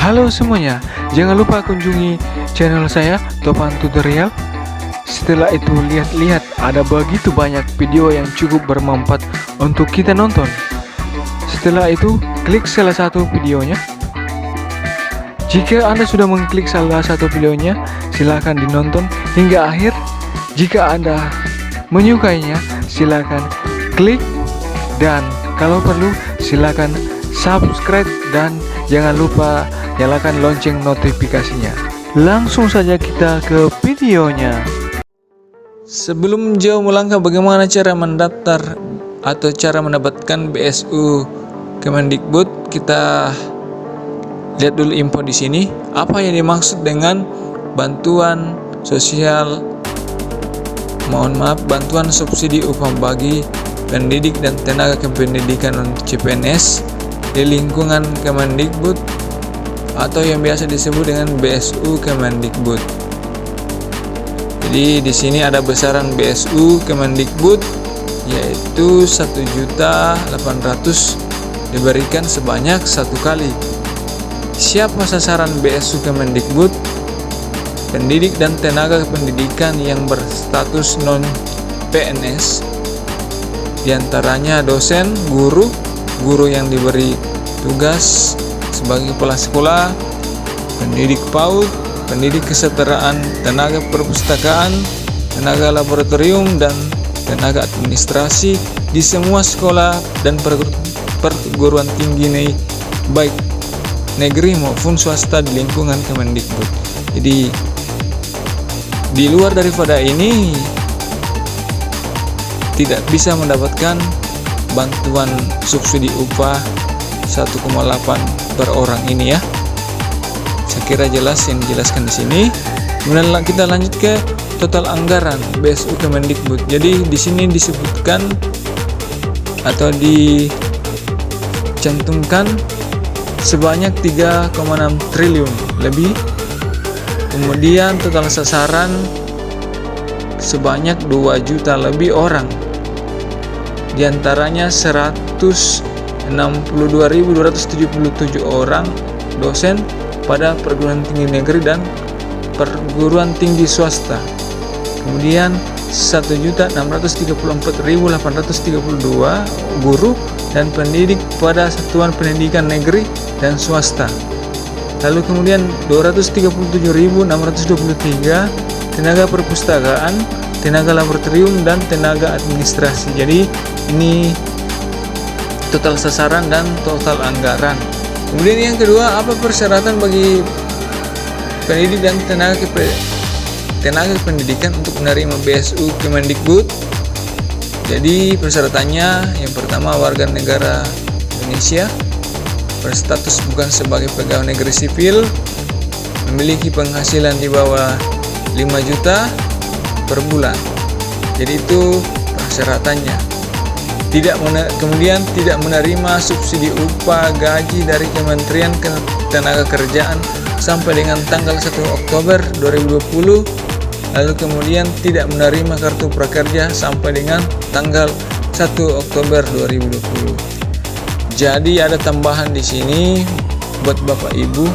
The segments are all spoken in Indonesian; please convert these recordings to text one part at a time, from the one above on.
Halo semuanya, jangan lupa kunjungi channel saya Topan Tutorial. Setelah itu lihat-lihat, ada begitu banyak video yang cukup bermanfaat untuk kita nonton. Setelah itu klik salah satu videonya. Jika Anda sudah mengklik salah satu videonya, silakan dinonton hingga akhir. Jika Anda menyukainya, silakan klik, dan kalau perlu silakan subscribe dan jangan lupa nyalakan lonceng notifikasinya. Langsung saja kita ke videonya. Sebelum jauh melangkah, bagaimana cara mendaftar atau cara mendapatkan BSU Kemendikbud, kita lihat dulu info di sini. Apa yang dimaksud dengan bantuan sosial, bantuan subsidi upah bagi pendidik dan tenaga kependidikan untuk CPNS di lingkungan Kemendikbud atau yang biasa disebut dengan BSU Kemendikbud. Jadi di sini ada besaran BSU Kemendikbud yaitu 1.800.000 diberikan sebanyak satu kali. Siapa sasaran BSU Kemendikbud? Pendidik dan tenaga pendidikan yang berstatus non PNS, diantaranya dosen, guru yang diberi tugas sebagai kepala sekolah, pendidik PAUD, pendidik kesetaraan, tenaga perpustakaan, tenaga laboratorium, dan tenaga administrasi di semua sekolah dan perguruan tinggi baik negeri maupun swasta di lingkungan Kemendikbud. Jadi di luar daripada ini tidak bisa mendapatkan bantuan subsidi upah 1,8 per orang ini ya. Saya kira jelas yang dijelaskan di sini. Kemudian kita lanjut ke total anggaran BSU Kemendikbud. Jadi di sini disebutkan atau dicantumkan sebanyak 3,6 triliun lebih. Kemudian total sasaran sebanyak 2 juta lebih orang. Di antaranya 162.277 orang dosen pada perguruan tinggi negeri dan perguruan tinggi swasta. Kemudian 1.634.832 guru dan pendidik pada satuan pendidikan negeri dan swasta. Lalu kemudian 237.623 tenaga perpustakaan, tenaga laboratorium, dan tenaga administrasi. Jadi ini total sasaran dan total anggaran. Kemudian yang kedua, apa persyaratan bagi pendidik dan tenaga pendidikan untuk menerima BSU Kemendikbud? Jadi persyaratannya yang pertama, warga negara Indonesia, berstatus bukan sebagai pegawai negeri sipil, memiliki penghasilan di bawah 5 juta per bulan. Jadi itu persyaratannya. Kemudian tidak menerima subsidi upah gaji dari Kementerian Ketenagakerjaan sampai dengan tanggal 1 Oktober 2020. Lalu kemudian tidak menerima kartu prakerja sampai dengan tanggal 1 Oktober 2020. Jadi ada tambahan di sini buat Bapak Ibu,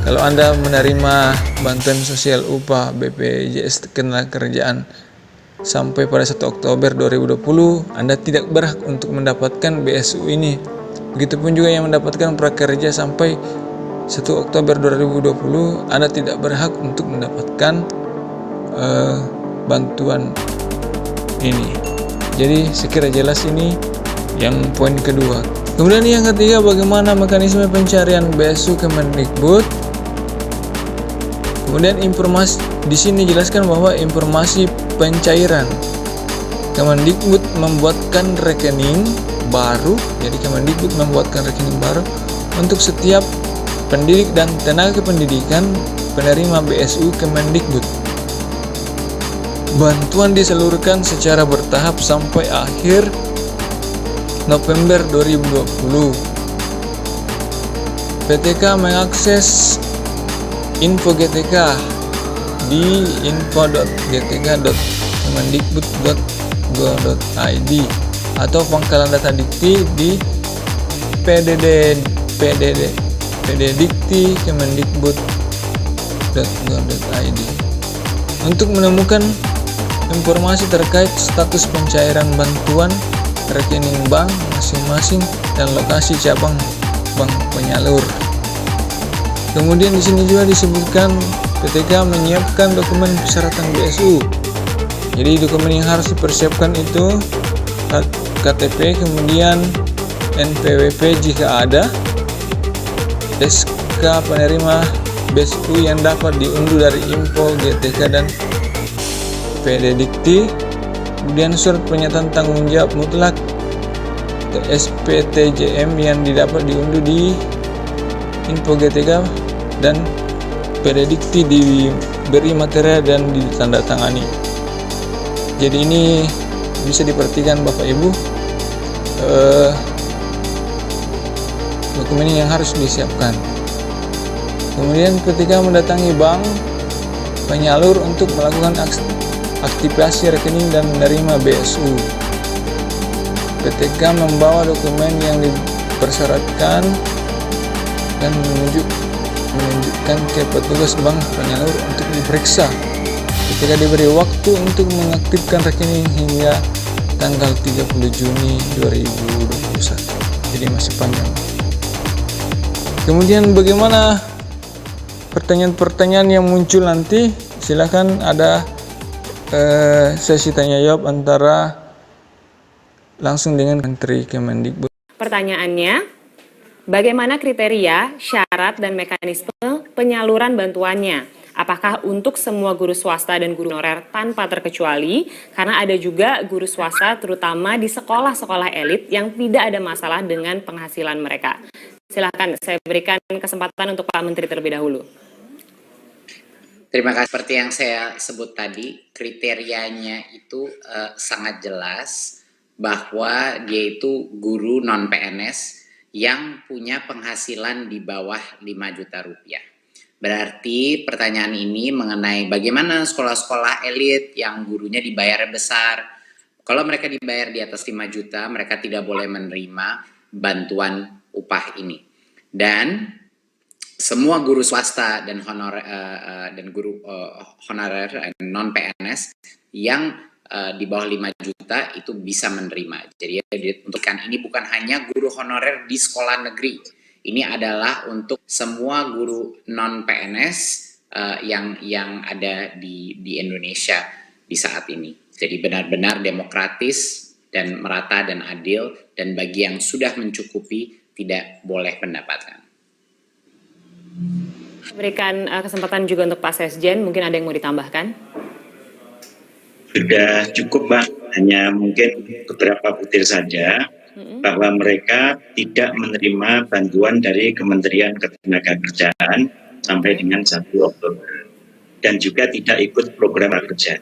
kalau Anda menerima bantuan sosial upah BPJS Ketenagakerjaan sampai pada 1 Oktober 2020, Anda tidak berhak untuk mendapatkan BSU ini. Begitupun juga yang mendapatkan prakerja sampai 1 Oktober 2020, Anda tidak berhak untuk mendapatkan bantuan ini. Jadi sekira jelas ini yang poin kedua. Kemudian yang ketiga, bagaimana mekanisme pencarian BSU Kemendikbud? Kemudian informasi di sini jelaskan bahwa informasi pencairan Kemendikbud membuatkan rekening baru. Jadi Kemendikbud membuatkan rekening baru untuk setiap pendidik dan tenaga pendidikan penerima BSU Kemendikbud. Bantuan disalurkan secara bertahap sampai akhir November 2020. PTK mengakses info GTK di info.gtk.kemendikbud.go.id atau pangkalan data dikti di pddikti kemendikbud.go.id untuk menemukan informasi terkait status pencairan bantuan, rekening bank masing-masing, dan lokasi cabang bank penyalur. Kemudian di sini juga disebutkan PTK menyiapkan dokumen persyaratan BSU. Jadi dokumen yang harus dipersiapkan itu KTP, kemudian NPWP jika ada, SK penerima BSU yang dapat diunduh dari Info, GTK, dan PDDikti, kemudian surat pernyataan tanggung jawab mutlak SPTJM yang didapat diunduh di Info, GTK, dan PDDikti, diberi material dan ditandatangani. Jadi ini bisa diperhatikan Bapak Ibu, dokumen yang harus disiapkan. Kemudian ketika mendatangi bank penyalur untuk melakukan aktivasi rekening dan menerima BSU, PTK membawa dokumen yang dipersyaratkan dan menunjukkan ke petugas bank penyalur untuk diperiksa. Ketika diberi waktu untuk mengaktifkan rekening hingga tanggal 30 Juni 2021. Jadi masih panjang. Kemudian bagaimana pertanyaan-pertanyaan yang muncul nanti? Silakan ada sesi tanya jawab antara langsung dengan Menteri Kemendikbud. Pertanyaannya, bagaimana kriteria, syarat, dan mekanisme penyaluran bantuannya? Apakah untuk semua guru swasta dan guru honorer tanpa terkecuali? Karena ada juga guru swasta terutama di sekolah-sekolah elit yang tidak ada masalah dengan penghasilan mereka. Silakan, saya berikan kesempatan untuk Pak Menteri terlebih dahulu. Terima kasih. Seperti yang saya sebut tadi, kriterianya itu sangat jelas bahwa dia itu guru non-PNS yang punya penghasilan di bawah 5 juta rupiah. Berarti pertanyaan ini mengenai bagaimana sekolah-sekolah elit yang gurunya dibayar besar. Kalau mereka dibayar di atas 5 juta, mereka tidak boleh menerima bantuan upah ini. Dan semua guru swasta dan guru honorer non PNS yang di bawah 5 juta itu bisa menerima. Jadi ditentukan ini bukan hanya guru honorer di sekolah negeri. Ini adalah untuk semua guru non PNS yang ada di Indonesia di saat ini. Jadi benar-benar demokratis dan merata dan adil, dan bagi yang sudah mencukupi tidak boleh mendapatkan. Berikan kesempatan juga untuk Pak Sesjen, mungkin ada yang mau ditambahkan? Sudah cukup, Mbak. Hanya mungkin beberapa butir saja, bahwa mereka tidak menerima bantuan dari Kementerian Ketenagakerjaan sampai dengan 1 Oktober. Dan juga tidak ikut program kerja.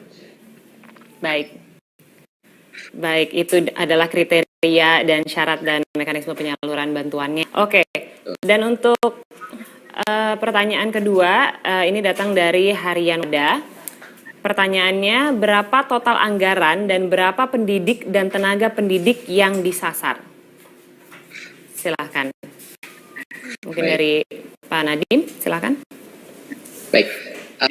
Baik, itu adalah kriteria dan syarat dan mekanisme penyaluran bantuannya. Oke, dan untuk pertanyaan kedua, ini datang dari Harian Muda. Pertanyaannya, berapa total anggaran dan berapa pendidik dan tenaga pendidik yang disasar? Silakan. Mungkin dari Pak Nadiem, silakan. Baik,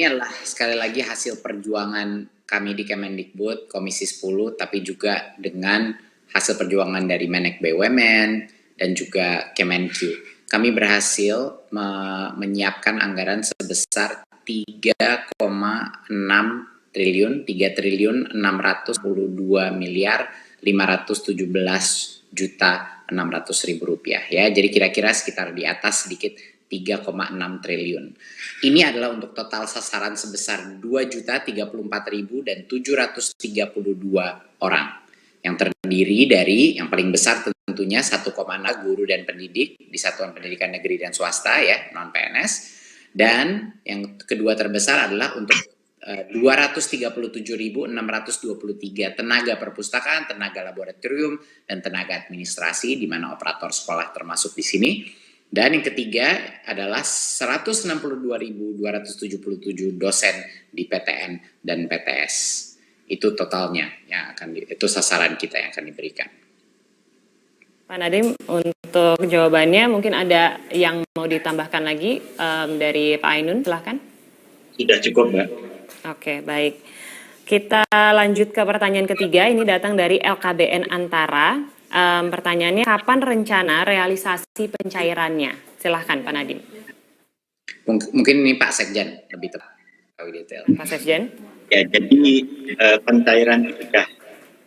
ini adalah sekali lagi hasil perjuangan kami di Kemendikbud, Komisi 10, tapi juga dengan hasil perjuangan dari Menek BUMN dan juga Kemenq. Kami berhasil menyiapkan anggaran sebesar 3,6 triliun, 3.622.517.600.000 rupiah ya. Jadi kira-kira sekitar di atas sedikit 3,6 triliun. Ini adalah untuk total sasaran sebesar 2.034.732 orang. Yang terdiri dari yang paling besar tentunya 1,6 guru dan pendidik di satuan pendidikan negeri dan swasta ya, non-PNS. Dan yang kedua terbesar adalah untuk 237.623 tenaga perpustakaan, tenaga laboratorium, dan tenaga administrasi, di mana operator sekolah termasuk di sini. Dan yang ketiga adalah 162.277 dosen di PTN dan PTS. Itu totalnya yang itu sasaran kita yang akan diberikan. Pak Nadiem, untuk jawabannya mungkin ada yang mau ditambahkan lagi dari Pak Ainun, silahkan. Sudah cukup, Mbak. Oke, baik. Kita lanjut ke pertanyaan ketiga, ini datang dari LKBN Antara. Pertanyaannya, kapan rencana realisasi pencairannya? Silahkan Pak Nadiem. Mungkin ini Pak Sekjen lebih tepat, lebih detail. Pak Sekjen. Ya, jadi pencairan sudah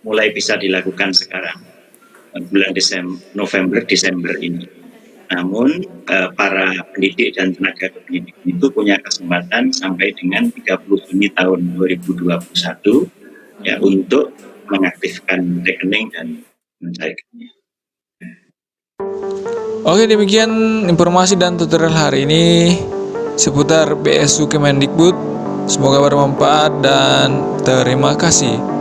mulai bisa dilakukan sekarang, bulan November, Desember ini. Namun para pendidik dan tenaga pendidik itu punya kesempatan sampai dengan 30 Juni tahun 2021 ya untuk mengaktifkan rekening dan mencairkannya. Oke, demikian informasi dan tutorial hari ini seputar BSU Kemendikbud. Semoga bermanfaat dan terima kasih.